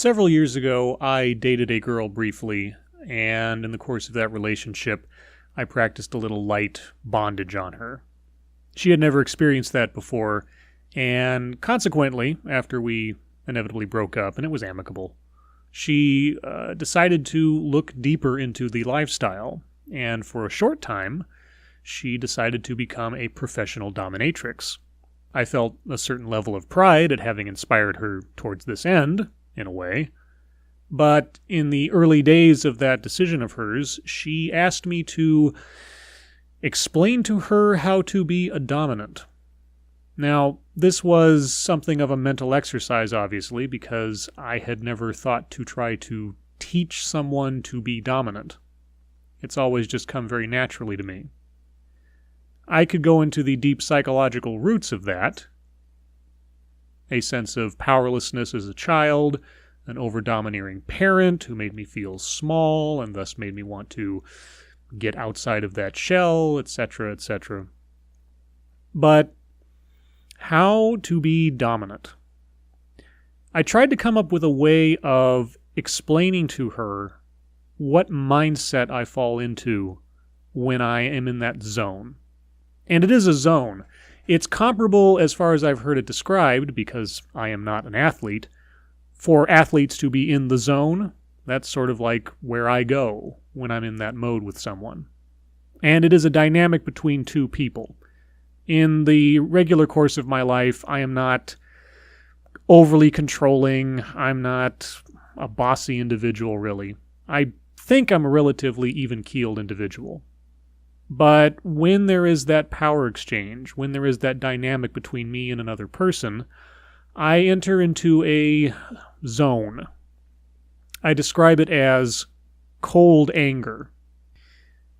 Several years ago, I dated a girl briefly, and in the course of that relationship, I practiced a little light bondage on her. She had never experienced that before, and consequently, after we inevitably broke up, and it was amicable, she decided to look deeper into the lifestyle, and for a short time, she decided to become a professional dominatrix. I felt a certain level of pride at having inspired her towards this end, in a way. But in the early days of that decision of hers, she asked me to explain to her how to be a dominant. Now, this was something of a mental exercise, obviously, because I had never thought to try to teach someone to be dominant. It's always just come very naturally to me. I could go into the deep psychological roots of that, a sense of powerlessness as a child, an over-domineering parent who made me feel small and thus made me want to get outside of that shell, etc., etc. But how to be dominant? I tried to come up with a way of explaining to her what mindset I fall into when I am in that zone. And it is a zone. It's comparable, as far as I've heard it described, because I am not an athlete, for athletes to be in the zone. That's sort of like where I go when I'm in that mode with someone. And it is a dynamic between two people. In the regular course of my life, I am not overly controlling. I'm not a bossy individual, really. I think I'm a relatively even-keeled individual. But when there is that power exchange, when there is that dynamic between me and another person, I enter into a zone. I describe it as cold anger.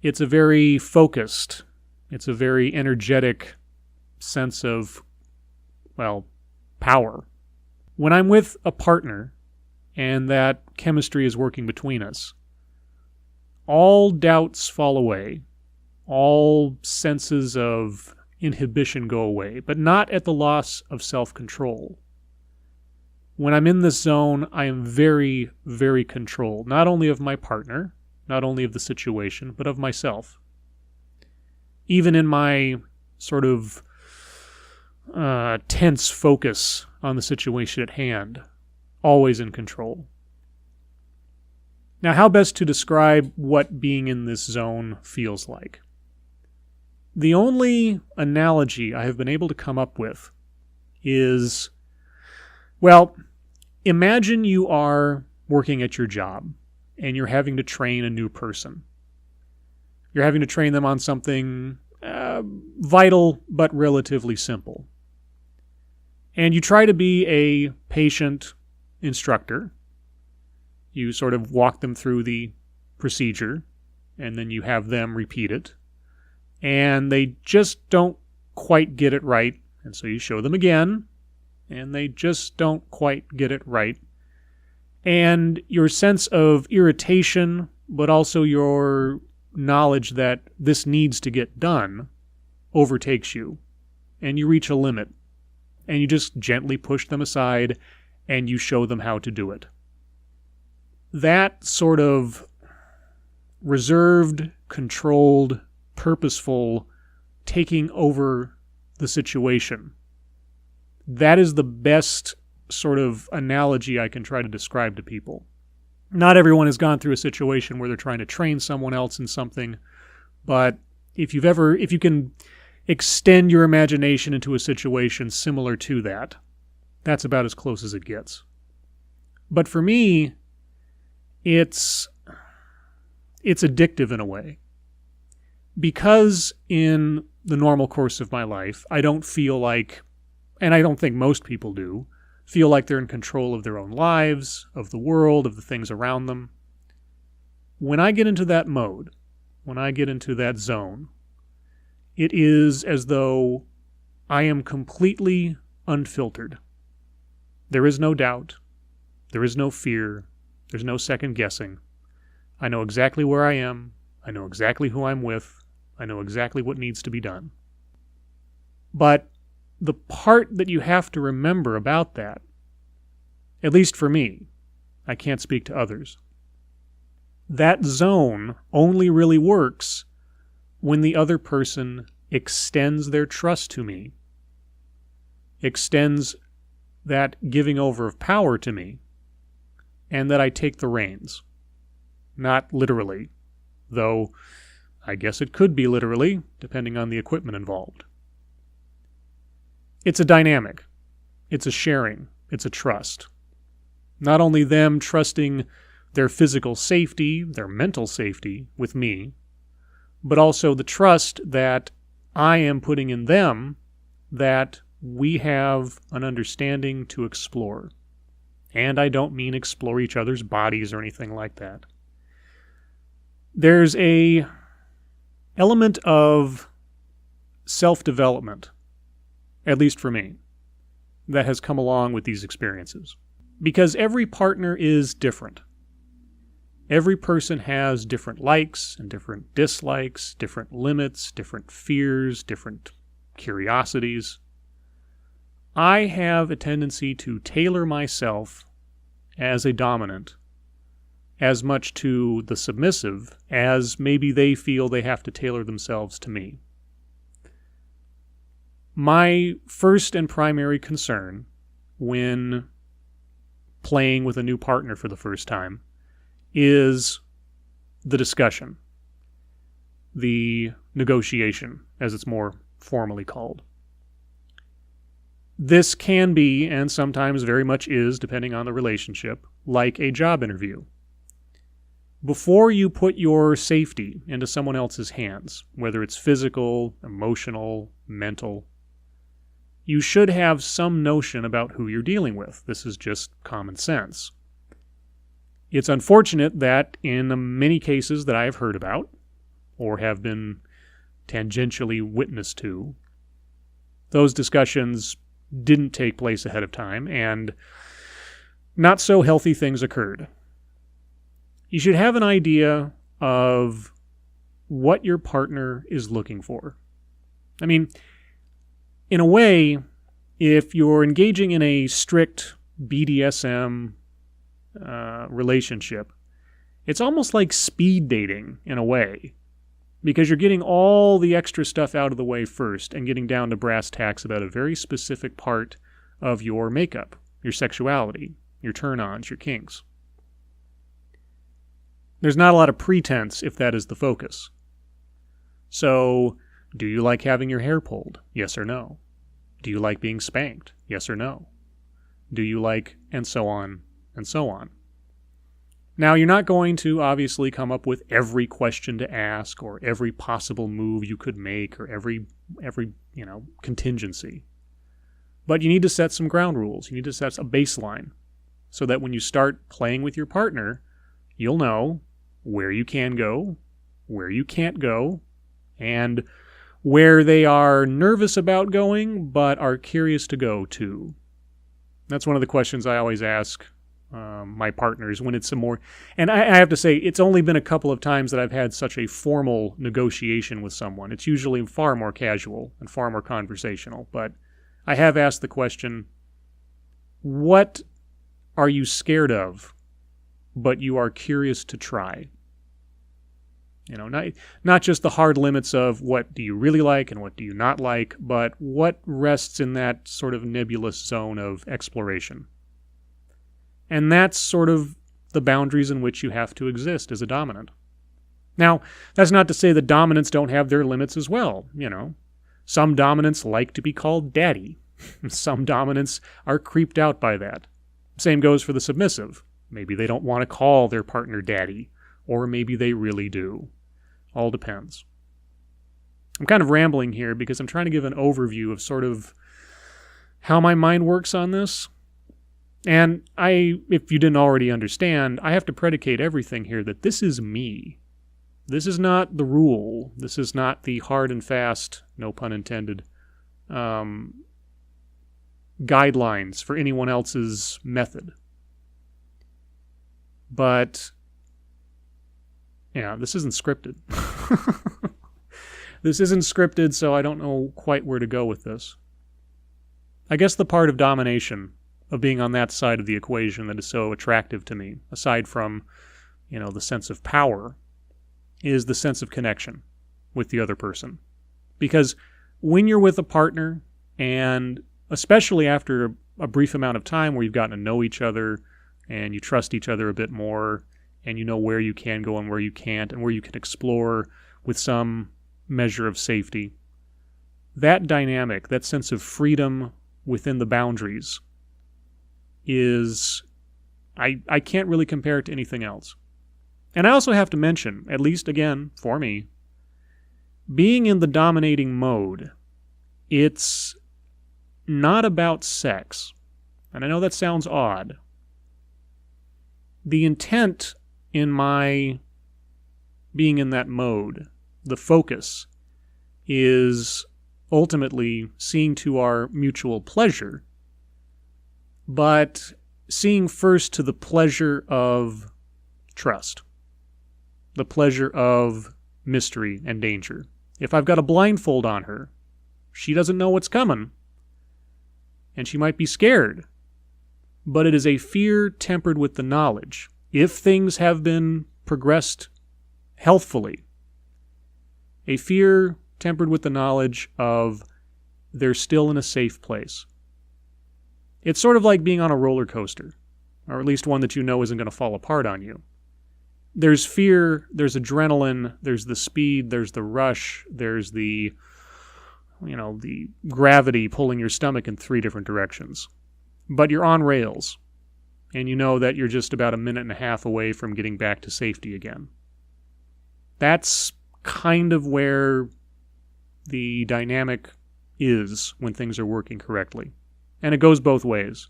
It's a very focused, it's a very energetic sense of, power. When I'm with a partner and that chemistry is working between us, all doubts fall away. All senses of inhibition go away, but not at the loss of self-control. When I'm in this zone, I am very, very controlled, not only of my partner, not only of the situation, but of myself. Even in my sort of tense focus on the situation at hand, always in control. Now, how best to describe what being in this zone feels like? The only analogy I have been able to come up with is, imagine you are working at your job and you're having to train a new person. You're having to train them on something vital but relatively simple. And you try to be a patient instructor. You sort of walk them through the procedure and then you have them repeat it. And they just don't quite get it right, and so you show them again, and they just don't quite get it right. And your sense of irritation, but also your knowledge that this needs to get done, overtakes you, and you reach a limit, and you just gently push them aside, and you show them how to do it. That sort of reserved, controlled, purposeful taking over the situation. That is the best sort of analogy I can try to describe to people. Not everyone has gone through a situation where they're trying to train someone else in something, but if you can extend your imagination into a situation similar to that, that's about as close as it gets. But for me, it's addictive in a way. Because in the normal course of my life, I don't feel like, and I don't think most people do, feel like they're in control of their own lives, of the world, of the things around them. When I get into that mode, when I get into that zone, it is as though I am completely unfiltered. There is no doubt. There is no fear. There's no second guessing. I know exactly where I am. I know exactly who I'm with. I know exactly what needs to be done. But the part that you have to remember about that, at least for me, I can't speak to others. That zone only really works when the other person extends their trust to me, extends that giving over of power to me, and that I take the reins. Not literally, though I guess it could be literally, depending on the equipment involved. It's a dynamic. It's a sharing. It's a trust. Not only them trusting their physical safety, their mental safety with me, but also the trust that I am putting in them that we have an understanding to explore. And I don't mean explore each other's bodies or anything like that. There's a element of self-development, at least for me, that has come along with these experiences. Because every partner is different. Every person has different likes and different dislikes, different limits, different fears, different curiosities. I have a tendency to tailor myself as a dominant as much to the submissive as maybe they feel they have to tailor themselves to me. My first and primary concern when playing with a new partner for the first time is the discussion, the negotiation, as it's more formally called. This can be, and sometimes very much is, depending on the relationship, like a job interview. Before you put your safety into someone else's hands, whether it's physical, emotional, mental, you should have some notion about who you're dealing with. This is just common sense. It's unfortunate that in many cases that I have heard about, or have been tangentially witness to, those discussions didn't take place ahead of time, and not so healthy things occurred. You should have an idea of what your partner is looking for. I mean, in a way, if you're engaging in a strict BDSM relationship, it's almost like speed dating in a way, because you're getting all the extra stuff out of the way first and getting down to brass tacks about a very specific part of your makeup, your sexuality, your turn-ons, your kinks. There's not a lot of pretense if that is the focus. So, do you like having your hair pulled? Yes or no? Do you like being spanked? Yes or no? Do you like, and so on, and so on. Now, you're not going to obviously come up with every question to ask or every possible move you could make or every contingency. But you need to set some ground rules. You need to set a baseline so that when you start playing with your partner, you'll know where you can go, where you can't go, and where they are nervous about going but are curious to go to. That's one of the questions I always ask my partners when it's some more... And I have to say, it's only been a couple of times that I've had such a formal negotiation with someone. It's usually far more casual and far more conversational. But I have asked the question, what are you scared of, but you are curious to try? You know, not just the hard limits of what do you really like and what do you not like, but what rests in that sort of nebulous zone of exploration. And that's sort of the boundaries in which you have to exist as a dominant. Now, that's not to say that dominants don't have their limits as well, you know. Some dominants like to be called daddy. Some dominants are creeped out by that. Same goes for the submissive. Maybe they don't want to call their partner daddy, or maybe they really do. All depends. I'm kind of rambling here because I'm trying to give an overview of sort of how my mind works on this. And if you didn't already understand, I have to predicate everything here that this is me. This is not the rule. This is not the hard and fast, no pun intended, guidelines for anyone else's method. But, yeah, this isn't scripted. This isn't scripted, so I don't know quite where to go with this. I guess the part of domination, of being on that side of the equation that is so attractive to me, aside from, the sense of power, is the sense of connection with the other person. Because when you're with a partner, and especially after a brief amount of time where you've gotten to know each other and you trust each other a bit more, and you know where you can go and where you can't, and where you can explore with some measure of safety, that dynamic, that sense of freedom within the boundaries is, I can't really compare it to anything else. And I also have to mention, at least again, for me, being in the dominating mode, it's not about sex. And I know that sounds odd. The intent in my being in that mode, the focus, is ultimately seeing to our mutual pleasure, but seeing first to the pleasure of trust, the pleasure of mystery and danger. If I've got a blindfold on her, she doesn't know what's coming, and she might be scared, but it is a fear tempered with the knowledge. If things have been progressed healthfully, a fear tempered with the knowledge of they're still in a safe place. It's sort of like being on a roller coaster, or at least one that you know isn't going to fall apart on you. There's fear, there's adrenaline, there's the speed, there's the rush, there's the gravity pulling your stomach in 3 different directions. But you're on rails, and you know that you're just about a minute and a half away from getting back to safety again. That's kind of where the dynamic is when things are working correctly. And it goes both ways,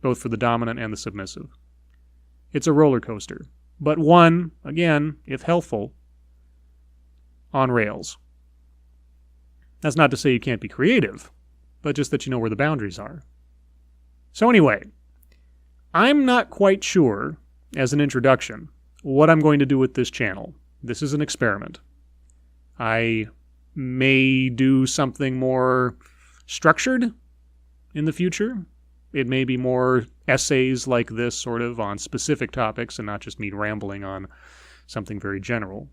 both for the dominant and the submissive. It's a roller coaster, but one, again, if healthful, on rails. That's not to say you can't be creative, but just that you know where the boundaries are. So anyway, I'm not quite sure, as an introduction, what I'm going to do with this channel. This is an experiment. I may do something more structured in the future. It may be more essays like this, sort of, on specific topics and not just me rambling on something very general.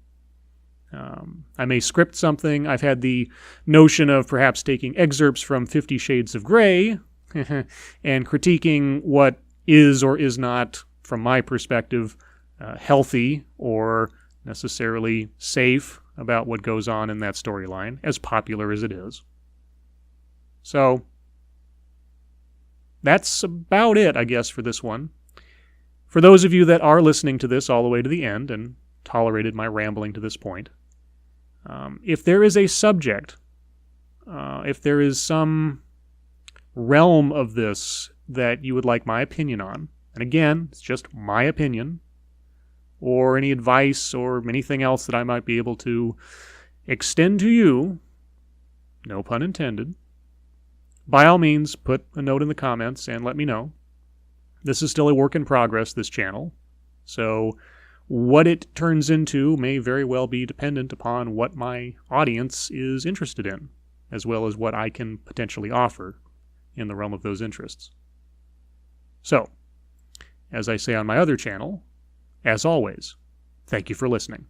I may script something. I've had the notion of perhaps taking excerpts from 50 Shades of Grey and critiquing what is or is not, from my perspective, healthy or necessarily safe about what goes on in that storyline, as popular as it is. So that's about it, I guess, for this one. For those of you that are listening to this all the way to the end and tolerated my rambling to this point, if there is a subject, if there is some realm of this that you would like my opinion on, and again, it's just my opinion, or any advice or anything else that I might be able to extend to you, no pun intended, by all means, put a note in the comments and let me know. This is still a work in progress, this channel, so what it turns into may very well be dependent upon what my audience is interested in, as well as what I can potentially offer in the realm of those interests. So, as I say on my other channel, as always, thank you for listening.